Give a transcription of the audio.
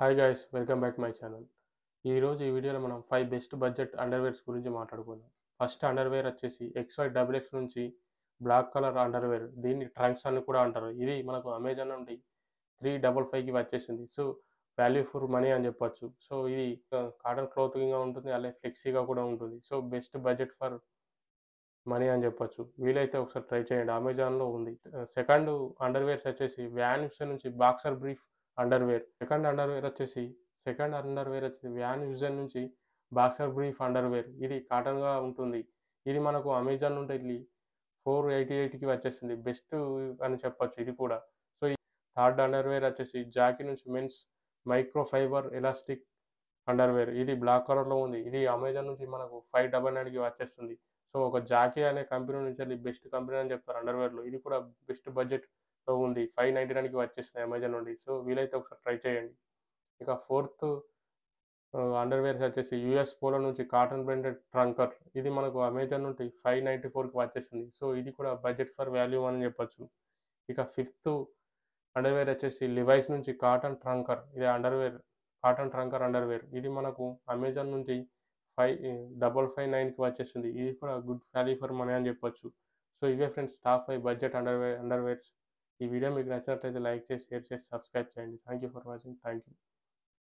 Hi guys, welcome back my channel. ఈరోజు ఈ వీడియోలో మనం 5 బెస్ట్ బడ్జెట్ అండర్‌వేర్స్ గురించి మాట్లాడుకుందాం. ఫస్ట్ అండర్‌వేర్ వచ్చేసి XY డబుల్ ఎక్స్ నుంచి బ్లాక్ కలర్ అండర్‌వేర్. దీన్ని ట్రంక్స్ అని కూడా అంటారు. ఇది మనకు అమెజాన్ నుండి 355కి వచ్చేసింది. సో, వాల్యూ ఫర్ మనీ అని చెప్పొచ్చు. సో, ఇది కాటన్ క్లాతింగ్‌గా ఉంటుంది. అలాగే ఫ్లెక్సీగా కూడా ఉంటుంది. So, best budget for money అని చెప్పొచ్చు. వీలైతే ఒకసారి ట్రై చేయండి. అమెజాన్‌లో ఉంది. సెకండ్ అండర్‌వేర్స్ వచ్చేసి వ్యాన్ హుసెన్ నుంచి boxer brief underwear. Second underwear వచ్చేసి వ్యాన్ హుసెన్ నుంచి బాక్సర్ బ్రీఫ్ అండర్‌వేర్. ఇది కాటన్‌గా ఉంటుంది. ఇది మనకు అమెజాన్ నుండి ఎళ్లి 488కి వచ్చేసింది. బెస్ట్ అని చెప్పొచ్చు ఇది కూడా. సో, ఈ థర్డ్ అండర్‌వేర్ వచ్చేసి జాకీ నుంచి men's micro fiber elastic underwear. ఇది బ్లాక్ కలర్‌లో ఉంది. ఇది అమెజాన్ నుంచి మనకు 599కి వచ్చేస్తుంది. సో, ఒక జాకీ అనే కంపెనీ నుంచెల్లి బెస్ట్ కంపెనీ అని చెప్తారు అండర్‌వేర్‌లో. ఇది కూడా బెస్ట్ బడ్జెట్‌లో ఉంది. 599కి వచ్చేసింది అమెజాన్ నుండి. సో, వీలైతే ఒకసారి ట్రై చేయండి. ఇక ఫోర్త్ అండర్‌వేర్స్ వచ్చేసి యూఎస్ పోలో నుంచి కాటన్ బ్రాండెడ్ ట్రంకర్. ఇది మనకు అమెజాన్ నుండి 594కి వచ్చేసింది. సో, ఇది కూడా బడ్జెట్ ఫర్ వాల్యూ అని చెప్పొచ్చు. ఇక ఫిఫ్త్ అండర్‌వేర్ వచ్చేసి లివైస్ నుంచి కాటన్ ట్రంకర్ అండర్‌వేర్. ఇది మనకు అమెజాన్ నుంచి 5,559కి వచ్చేసింది. ఇది కూడా గుడ్ వాల్యూ ఫర్ మనీ అని చెప్పొచ్చు. సో, ఇవే ఫ్రెండ్స్ టాప్ 5 బడ్జెట్ అండర్‌వేర్స్. ఈ వీడియో మీకు నచ్చినట్లయితే లైక్ చేసి, షేర్ చేసి, సబ్స్క్రైబ్ చేయండి. Thank you for watching. Thank you.